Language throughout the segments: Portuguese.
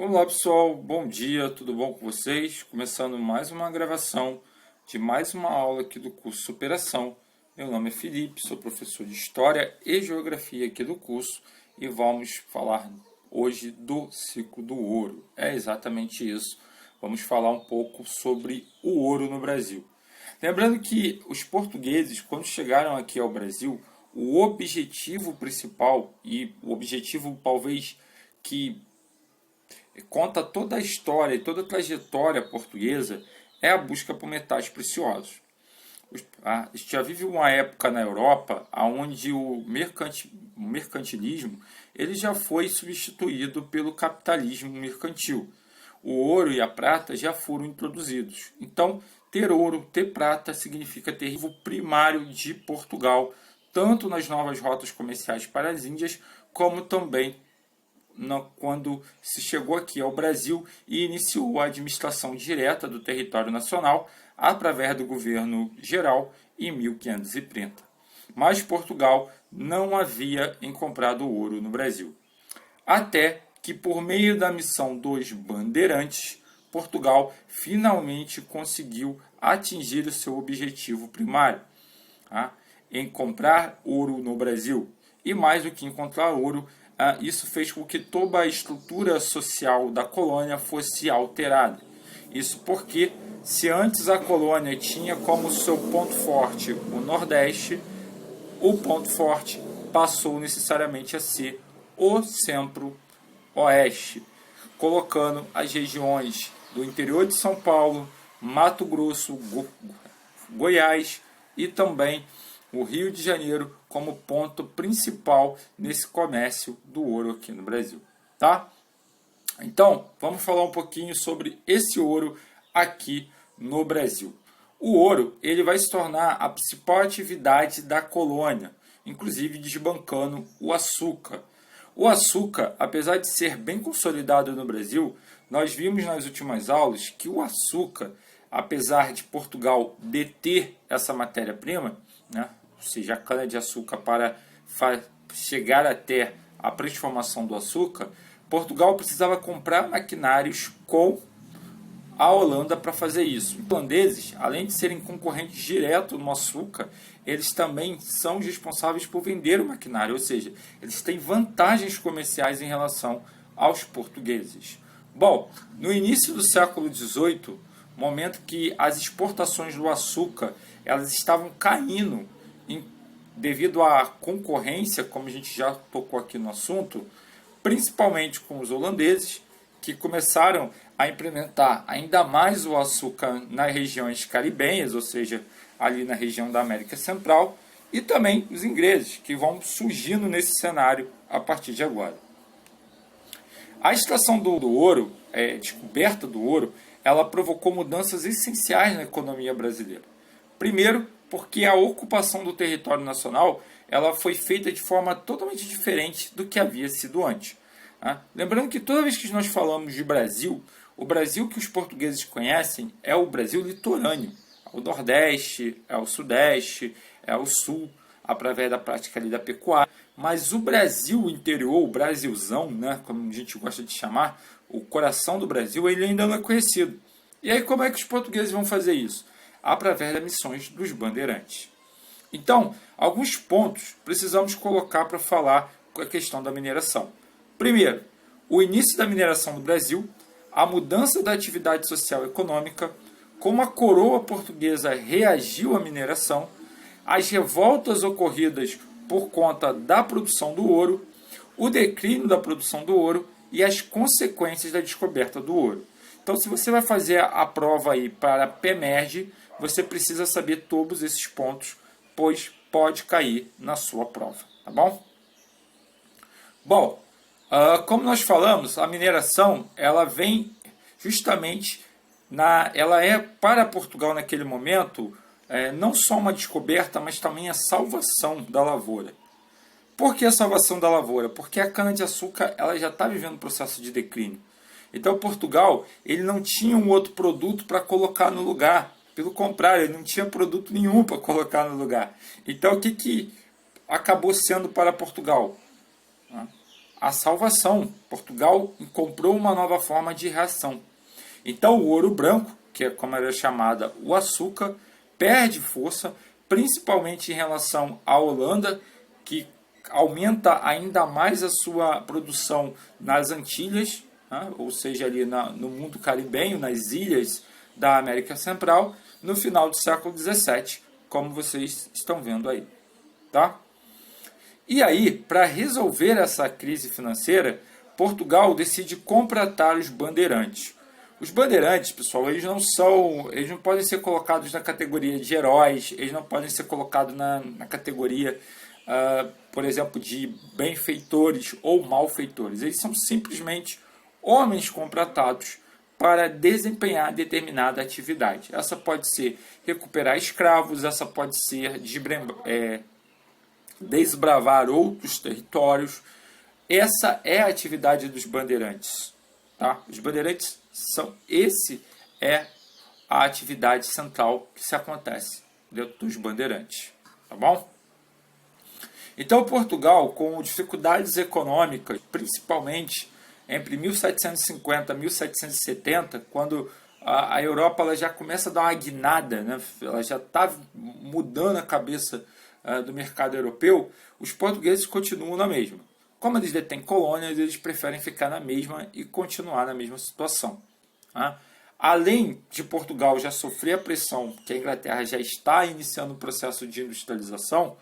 Olá pessoal, bom dia, tudo bom com vocês? Começando mais uma gravação de mais uma aula aqui do curso Superação. Meu nome é Felipe, sou professor de História e Geografia aqui do curso e vamos falar hoje do ciclo do ouro. É exatamente isso, vamos falar um pouco sobre o ouro no Brasil. Lembrando que os portugueses, quando chegaram aqui ao Brasil, o objetivo principal e o objetivo talvez que conta toda a história e toda a trajetória portuguesa é a busca por metais preciosos. A gente já vive uma época na Europa onde o mercantilismo ele já foi substituído pelo capitalismo mercantil. O ouro e a prata já foram introduzidos. Então, ter ouro, ter prata significa ter o primário de Portugal, tanto nas novas rotas comerciais para as Índias, como também quando se chegou aqui ao Brasil e iniciou a administração direta do território nacional através do governo geral em 1530. Mas Portugal não havia comprado ouro no Brasil. Até que, por meio da missão dos bandeirantes, Portugal finalmente conseguiu atingir o seu objetivo primário, em comprar ouro no Brasil. E mais do que encontrar ouro, isso fez com que toda a estrutura social da colônia fosse alterada. Isso porque, se antes a colônia tinha como seu ponto forte o Nordeste, o ponto forte passou necessariamente a ser o Centro-Oeste, colocando as regiões do interior de São Paulo, Mato Grosso, Goiás e também o Rio de Janeiro como ponto principal nesse comércio do ouro aqui no Brasil, tá? Então, vamos falar um pouquinho sobre esse ouro aqui no Brasil. O ouro, ele vai se tornar a principal atividade da colônia, inclusive desbancando o açúcar. O açúcar, apesar de ser bem consolidado no Brasil, nós vimos nas últimas aulas que o açúcar, apesar de Portugal deter essa matéria-prima, né, ou seja, a cana-de-açúcar para chegar até a transformação do açúcar, Portugal precisava comprar maquinários com a Holanda para fazer isso. Os holandeses, além de serem concorrentes diretos no açúcar, eles também são responsáveis por vender o maquinário, ou seja, eles têm vantagens comerciais em relação aos portugueses. Bom, no início do século XVIII, momento que as exportações do açúcar elas estavam caindo devido à concorrência, como a gente já tocou aqui no assunto, principalmente com os holandeses, que começaram a implementar ainda mais o açúcar nas regiões caribenhas, ou seja, ali na região da América Central, e também os ingleses, que vão surgindo nesse cenário a partir de agora. A extração do ouro, descoberta do ouro, ela provocou mudanças essenciais na economia brasileira. Primeiro, porque a ocupação do território nacional ela foi feita de forma totalmente diferente do que havia sido antes. Lembrando que toda vez que nós falamos de Brasil, o Brasil que os portugueses conhecem é o Brasil litorâneo. É o Nordeste, é o Sudeste, é o Sul, através da prática ali da pecuária. Mas o Brasil interior, o Brasilzão, né, como a gente gosta de chamar, o coração do Brasil, ele ainda não é conhecido. E aí como é que os portugueses vão fazer isso? Através das missões dos bandeirantes. Então, alguns pontos precisamos colocar para falar com a questão da mineração. Primeiro, o início da mineração no Brasil, a mudança da atividade social e econômica, como a coroa portuguesa reagiu à mineração, as revoltas ocorridas por conta da produção do ouro, o declínio da produção do ouro e as consequências da descoberta do ouro. Então, se você vai fazer a prova aí para PEMERGE, você precisa saber todos esses pontos, pois pode cair na sua prova, tá bom? Bom, como nós falamos, a mineração ela vem justamente ela é para Portugal naquele momento não só uma descoberta, mas também a salvação da lavoura. Por que a salvação da lavoura? Porque a cana-de-açúcar ela já está vivendo um processo de declínio. Então Portugal ele não tinha um outro produto para colocar no lugar. Pelo contrário, ele não tinha produto nenhum para colocar no lugar. Então o que acabou sendo para Portugal? a salvação. Portugal comprou uma nova forma de reação. Então o ouro branco, que é como era chamada o açúcar, perde força, principalmente em relação à Holanda, que aumenta ainda mais a sua produção nas Antilhas, né? Ou seja, ali no mundo caribenho, nas ilhas da América Central, no final do século XVII, como vocês estão vendo aí. Tá? E aí, para resolver essa crise financeira, Portugal decide contratar os bandeirantes. Os bandeirantes, pessoal, eles não podem ser colocados na categoria de heróis, eles não podem ser colocados na categoria, por exemplo, de benfeitores ou malfeitores. Eles são simplesmente homens contratados para desempenhar determinada atividade. Essa pode ser recuperar escravos, essa pode ser desbravar outros territórios. Essa é a atividade dos bandeirantes. Tá? Os bandeirantes esse é a atividade central que se acontece dentro dos bandeirantes. Tá bom? Então, Portugal, com dificuldades econômicas, principalmente entre 1750 e 1770, quando a Europa ela já começa a dar uma guinada, né? Ela já está mudando a cabeça do mercado europeu, os portugueses continuam na mesma. Como eles detêm colônias, eles preferem ficar na mesma e continuar na mesma situação. Tá? Além de Portugal já sofrer a pressão que a Inglaterra já está iniciando o processo de industrialização,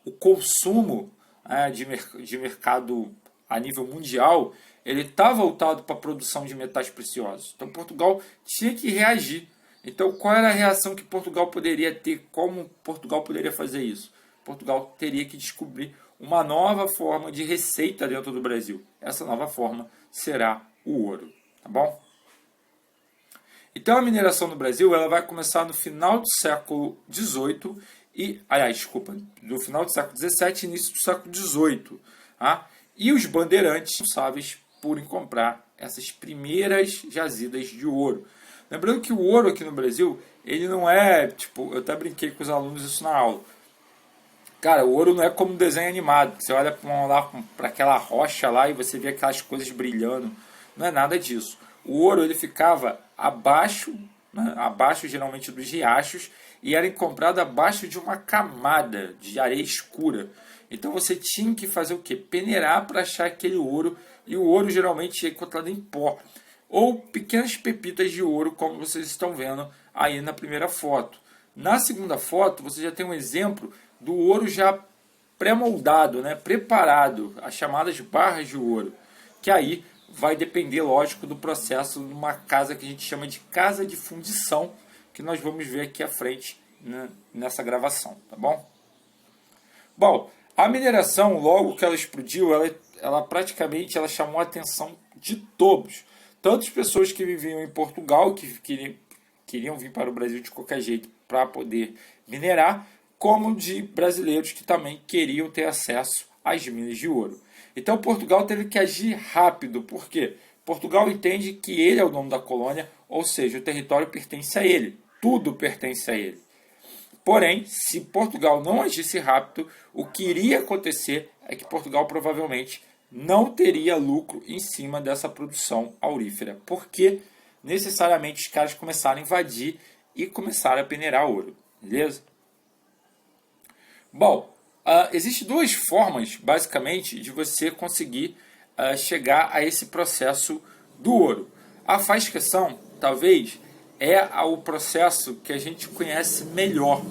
o consumo de mercado a nível mundial ele está voltado para a produção de metais preciosos. Então Portugal tinha que reagir. Então qual era a reação que Portugal poderia ter? Como Portugal poderia fazer isso? Portugal teria que descobrir uma nova forma de receita dentro do Brasil. Essa nova forma será o ouro. Tá bom? Então a mineração no Brasil ela vai começar no final do século XVIII no final do século XVII e início do século XVIII. Tá? E os bandeirantes são responsáveis por comprar essas primeiras jazidas de ouro. Lembrando que o ouro aqui no Brasil, ele não é, eu até brinquei com os alunos isso na aula. Cara, o ouro não é como um desenho animado. Você olha para aquela rocha lá e você vê aquelas coisas brilhando. Não é nada disso. O ouro ele ficava abaixo, né, abaixo geralmente dos riachos, e era encontrado abaixo de uma camada de areia escura. Então você tinha que fazer o quê? Peneirar para achar aquele ouro, e o ouro geralmente é encontrado em pó. Ou pequenas pepitas de ouro, como vocês estão vendo aí na primeira foto. Na segunda foto, você já tem um exemplo do ouro já pré-moldado, né? Preparado, as chamadas barras de ouro. Que aí vai depender, lógico, do processo de uma casa que a gente chama de casa de fundição, que nós vamos ver aqui à frente, né, nessa gravação, tá bom? Bom, a mineração, logo que ela explodiu, ela praticamente chamou a atenção de todos. Tanto as pessoas que viviam em Portugal, que queriam vir para o Brasil de qualquer jeito para poder minerar, como de brasileiros que também queriam ter acesso às minas de ouro. Então Portugal teve que agir rápido, porque Portugal entende que ele é o dono da colônia, ou seja, o território pertence a ele, tudo pertence a ele. Porém, se Portugal não agisse rápido, o que iria acontecer é que Portugal provavelmente não teria lucro em cima dessa produção aurífera, porque necessariamente os caras começaram a invadir e começaram a peneirar ouro, beleza? Bom, existem duas formas, basicamente, de você conseguir chegar a esse processo do ouro. A fascação, talvez, é o processo que a gente conhece melhor,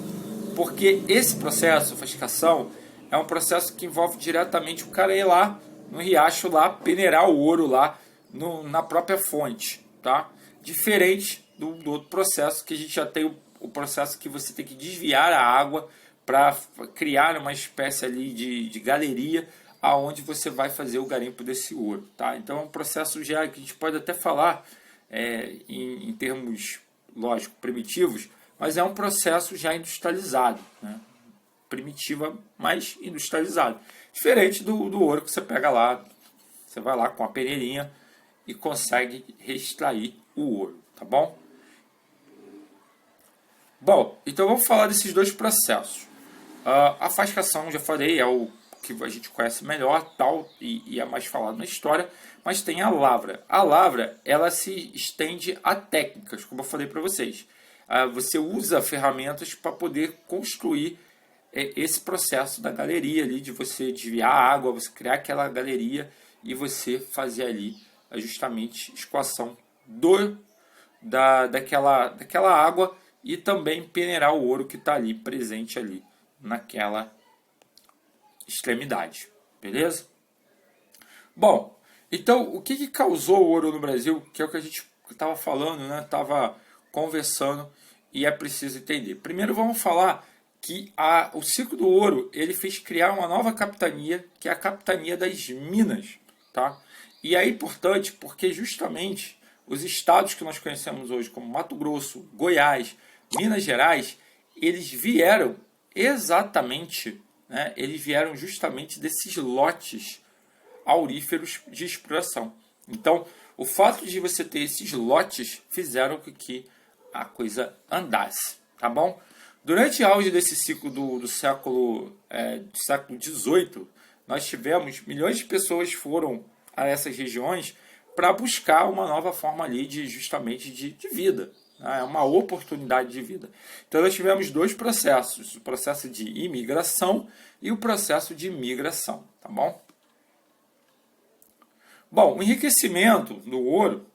porque esse processo, a fascação, é um processo que envolve diretamente o cara ir lá no riacho, lá peneirar o ouro lá na própria fonte, tá? Diferente do outro processo, que a gente já tem o processo que você tem que desviar a água para criar uma espécie ali de galeria aonde você vai fazer o garimpo desse ouro, tá? Então é um processo já que a gente pode até falar em termos, lógico, primitivos, mas é um processo já industrializado, né? Primitiva, mas industrializado. Diferente do ouro que você pega lá, você vai lá com a peneirinha e consegue extrair o ouro, tá bom? Bom, então vamos falar desses dois processos. A fascação, já falei, é o que a gente conhece melhor, tal, e é mais falado na história, mas tem a lavra. A lavra, ela se estende a técnicas, como eu falei para vocês. Você usa ferramentas para poder construir esse processo da galeria ali, de você desviar a água, você criar aquela galeria e você fazer ali justamente escoação daquela água e também peneirar o ouro que está ali presente ali naquela extremidade, beleza? Bom, então o que causou o ouro no Brasil, que é o que a gente estava falando, né? Estava conversando e é preciso entender. Primeiro vamos falar que o ciclo do ouro ele fez criar uma nova capitania, que é a capitania das Minas, tá? E é importante porque justamente os estados que nós conhecemos hoje, como Mato Grosso, Goiás, Minas Gerais, eles vieram exatamente, né? Eles vieram justamente desses lotes auríferos de exploração. Então, o fato de você ter esses lotes fizeram com que a coisa andasse, tá bom? Durante o auge desse ciclo do século XVIII, nós tivemos milhões de pessoas foram a essas regiões para buscar uma nova forma ali justamente de vida, né? Uma oportunidade de vida. Então nós tivemos dois processos, o processo de imigração e o processo de migração, tá bom? Bom, o enriquecimento do ouro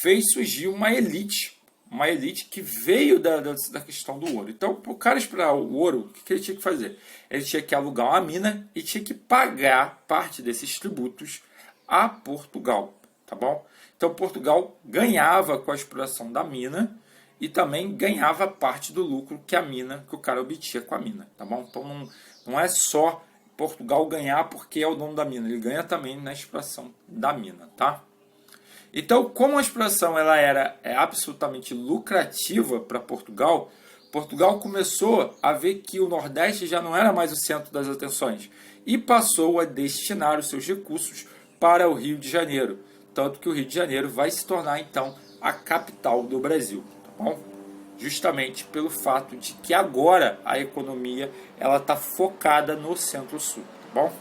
fez surgir uma elite que veio da questão do ouro. Então, para o cara explorar o ouro, o que ele tinha que fazer? Ele tinha que alugar uma mina e tinha que pagar parte desses tributos a Portugal, tá bom? Então, Portugal ganhava com a exploração da mina e também ganhava parte do lucro que o cara obtinha com a mina, tá bom? Então, não é só Portugal ganhar porque é o dono da mina, ele ganha também na exploração da mina, tá? Então, como a exploração ela era absolutamente lucrativa para Portugal, Portugal começou a ver que o Nordeste já não era mais o centro das atenções e passou a destinar os seus recursos para o Rio de Janeiro, tanto que o Rio de Janeiro vai se tornar então a capital do Brasil, tá bom? Justamente pelo fato de que agora a economia ela está focada no Centro-Sul, tá bom?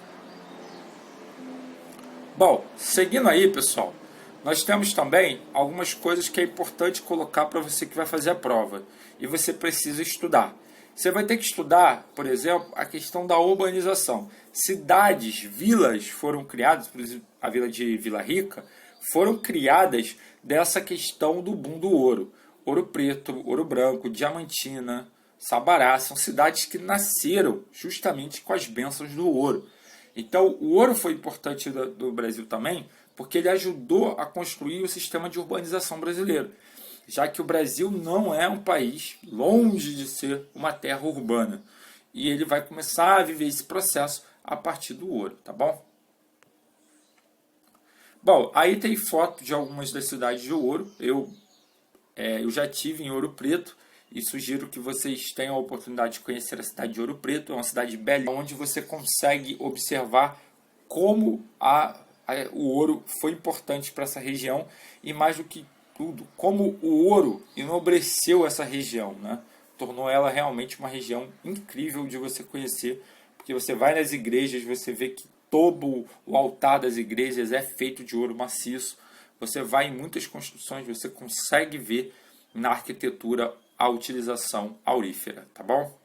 Bom, seguindo aí, pessoal, nós temos também algumas coisas que é importante colocar para você que vai fazer a prova e você precisa estudar. Você vai ter que estudar, por exemplo, a questão da urbanização. Cidades, vilas foram criadas, por exemplo, a vila de Vila Rica, foram criadas dessa questão do boom do ouro. Ouro Preto, Ouro Branco, Diamantina, Sabará, são cidades que nasceram justamente com as bênçãos do ouro. Então, o ouro foi importante do Brasil também, porque ele ajudou a construir o sistema de urbanização brasileiro, já que o Brasil não é um país longe de ser uma terra urbana. E ele vai começar a viver esse processo a partir do ouro, tá bom? Bom, aí tem foto de algumas das cidades de ouro. Eu já tive em Ouro Preto e sugiro que vocês tenham a oportunidade de conhecer a cidade de Ouro Preto. É uma cidade bela, onde você consegue observar como o ouro foi importante para essa região e, mais do que tudo, como o ouro enobreceu essa região, né? Tornou ela realmente uma região incrível de você conhecer, porque você vai nas igrejas, você vê que todo o altar das igrejas é feito de ouro maciço. Você vai em muitas construções, você consegue ver na arquitetura a utilização aurífera, tá bom?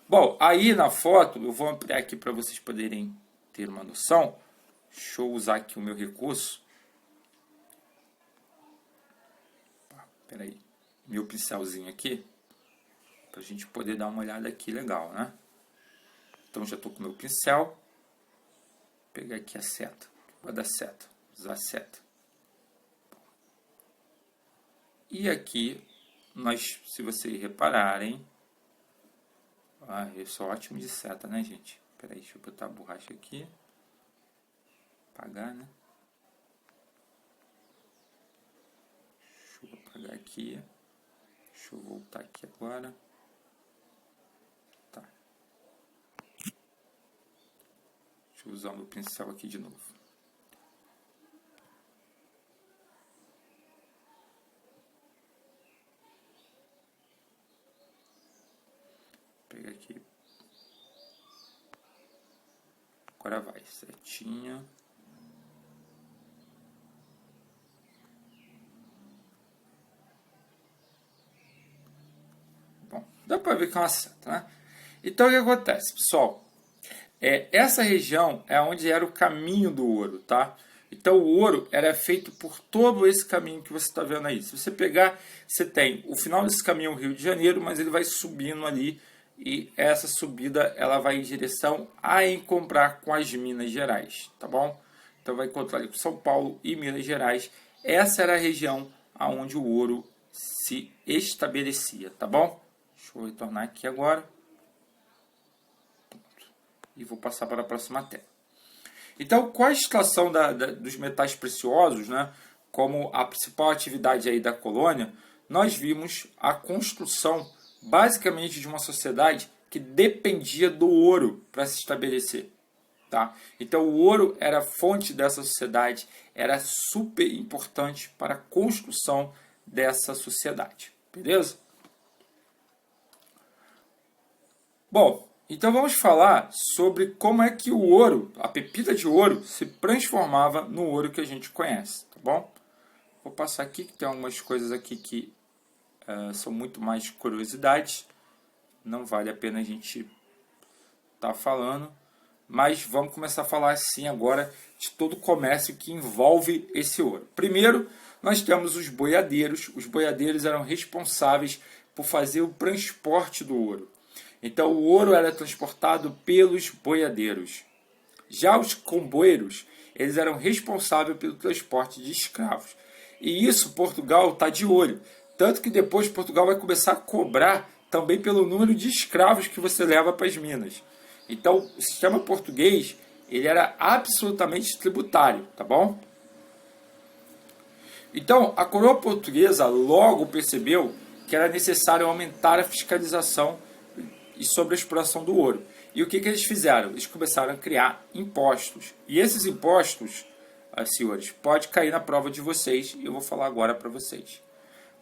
Bom, aí na foto, eu vou ampliar aqui para vocês poderem ter uma noção. Deixa eu usar aqui o meu recurso. Espera aí, meu pincelzinho aqui, para a gente poder dar uma olhada aqui legal, né? Então já estou com o meu pincel. Vou pegar aqui a seta. Vou dar seta, usar a seta. E aqui, se vocês repararem, eu sou ótimo de seta, né, gente? Espera aí, deixa eu botar a borracha aqui. Apagar, né? Deixa eu apagar aqui. Deixa eu voltar aqui agora. Tá. Deixa eu usar o meu pincel aqui de novo. Pegar aqui. Agora vai, setinha. Bom, dá para ver que é uma seta, né? Então o que acontece, pessoal? Essa região é onde era o caminho do ouro, tá? Então o ouro era feito por todo esse caminho que você está vendo aí. Se você pegar, você tem o final desse caminho é o Rio de Janeiro, mas ele vai subindo ali e essa subida ela vai em direção a encontrar com as Minas Gerais, tá bom? Então vai encontrar ali com São Paulo e Minas Gerais. Essa era a região aonde o ouro se estabelecia, tá bom? Deixa eu retornar aqui agora. E vou passar para a próxima tela. Então, qual a situação dos metais preciosos, né? Como a principal atividade aí da colônia, nós vimos a construção basicamente de uma sociedade que dependia do ouro para se estabelecer. Tá? Então, o ouro era a fonte dessa sociedade, era super importante para a construção dessa sociedade. Beleza? Bom, então vamos falar sobre como é que o ouro, a pepita de ouro, se transformava no ouro que a gente conhece, tá bom? Vou passar aqui que tem algumas coisas aqui que são muito mais curiosidades. Não vale a pena a gente estar falando. Mas vamos começar a falar assim agora de todo o comércio que envolve esse ouro. Primeiro, nós temos os boiadeiros. Os boiadeiros eram responsáveis por fazer o transporte do ouro. Então, o ouro era transportado pelos boiadeiros. Já os comboeiros, eles eram responsáveis pelo transporte de escravos. E isso Portugal está de olho. Tanto que depois Portugal vai começar a cobrar também pelo número de escravos que você leva para as minas. Então, o sistema português, ele era absolutamente tributário, tá bom? Então, a coroa portuguesa logo percebeu que era necessário aumentar a fiscalização e sobre a exploração do ouro. E o que eles fizeram? Eles começaram a criar impostos. E esses impostos, senhores, pode cair na prova de vocês e eu vou falar agora para vocês.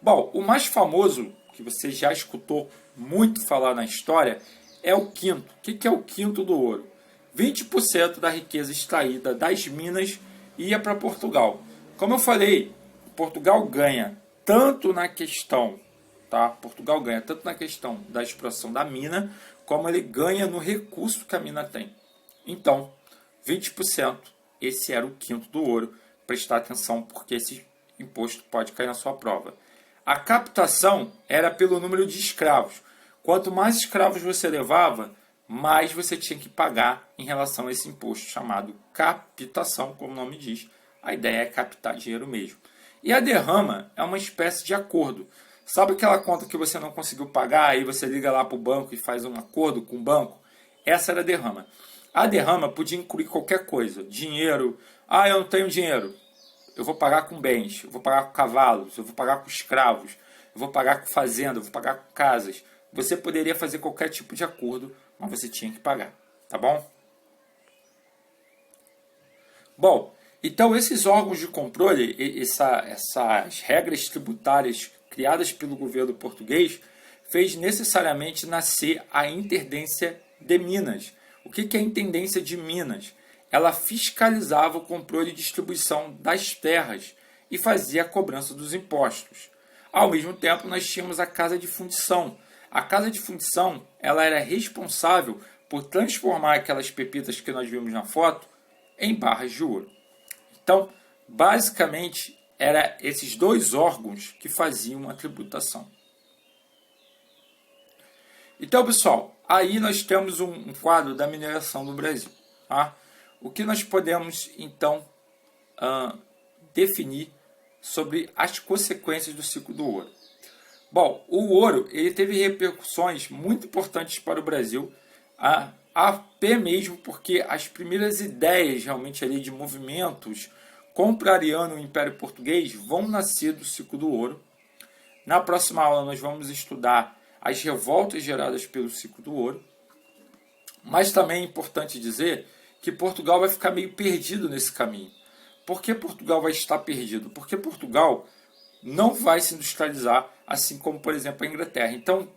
Bom, o mais famoso, que você já escutou muito falar na história, é o quinto. O que é o quinto do ouro? 20% da riqueza extraída das minas ia para Portugal. Como eu falei, Portugal ganha tanto na questão, tá? Portugal ganha tanto na questão da exploração da mina, como ele ganha no recurso que a mina tem. Então, 20%, esse era o quinto do ouro. Prestar atenção, porque esse imposto pode cair na sua prova. A captação era pelo número de escravos. Quanto mais escravos você levava, mais você tinha que pagar em relação a esse imposto chamado captação, como o nome diz. A ideia é captar dinheiro mesmo. E a derrama é uma espécie de acordo. Sabe aquela conta que você não conseguiu pagar, aí você liga lá para o banco e faz um acordo com o banco? Essa era a derrama. A derrama podia incluir qualquer coisa. Dinheiro. Ah, eu não tenho dinheiro. Eu vou pagar com bens, eu vou pagar com cavalos, eu vou pagar com escravos, eu vou pagar com fazenda, eu vou pagar com casas. Você poderia fazer qualquer tipo de acordo, mas você tinha que pagar, tá bom? Bom, então esses órgãos de controle, essas regras tributárias criadas pelo governo português, fez necessariamente nascer a Intendência de Minas. O que é a Intendência de Minas? Ela fiscalizava o controle e distribuição das terras e fazia a cobrança dos impostos. Ao mesmo tempo, nós tínhamos a Casa de Fundição. A Casa de Fundição ela era responsável por transformar aquelas pepitas que nós vimos na foto em barras de ouro. Então, basicamente, eram esses dois órgãos que faziam a tributação. Então, pessoal, aí nós temos um quadro da mineração do Brasil. Tá? O que nós podemos, então, definir sobre as consequências do ciclo do ouro? Bom, o ouro ele teve repercussões muito importantes para o Brasil, até mesmo porque as primeiras ideias realmente ali de movimentos contrariando o Império Português vão nascer do ciclo do ouro. Na próxima aula nós vamos estudar as revoltas geradas pelo ciclo do ouro, mas também é importante dizer que Portugal vai ficar meio perdido nesse caminho. Por que Portugal vai estar perdido? Porque Portugal não vai se industrializar, assim como, por exemplo, a Inglaterra. Então,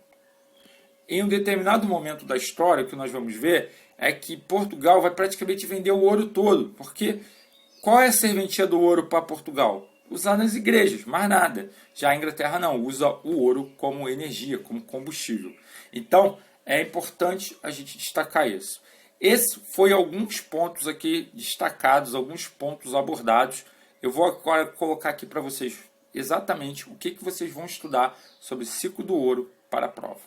em um determinado momento da história, o que nós vamos ver é que Portugal vai praticamente vender o ouro todo, porque qual é a serventia do ouro para Portugal? Usar nas igrejas, mais nada. Já a Inglaterra não, usa o ouro como energia, como combustível. Então, é importante a gente destacar isso. Esses foram alguns pontos aqui destacados, alguns pontos abordados. Eu vou agora colocar aqui para vocês exatamente o que vocês vão estudar sobre o ciclo do ouro para a prova.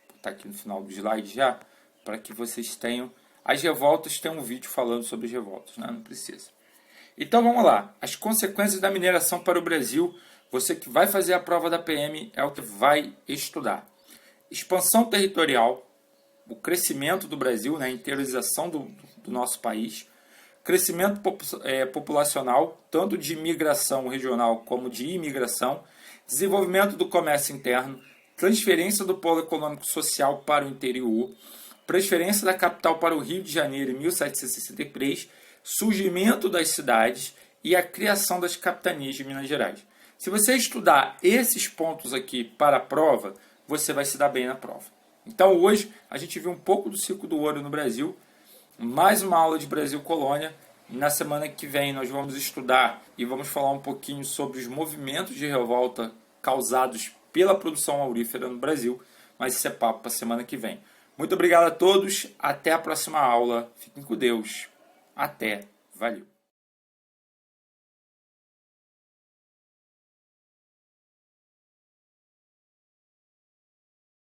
Vou botar aqui no final do slide já, para que vocês tenham. As revoltas, tem um vídeo falando sobre as revoltas, né? Não precisa. Então vamos lá. As consequências da mineração para o Brasil. Você que vai fazer a prova da PM é o que vai estudar. Expansão territorial, o crescimento do Brasil, né? A interiorização do nosso país. Crescimento populacional, tanto de migração regional como de imigração. Desenvolvimento do comércio interno. Transferência do polo econômico social para o interior. Transferência da capital para o Rio de Janeiro em 1763, surgimento das cidades e a criação das capitanias de Minas Gerais. Se você estudar esses pontos aqui para a prova, você vai se dar bem na prova. Então hoje a gente viu um pouco do ciclo do ouro no Brasil, mais uma aula de Brasil Colônia. Na semana que vem nós vamos estudar e vamos falar um pouquinho sobre os movimentos de revolta causados pela produção aurífera no Brasil, mas isso é papo para a semana que vem. Muito obrigado a todos, até a próxima aula, fiquem com Deus, até, valeu.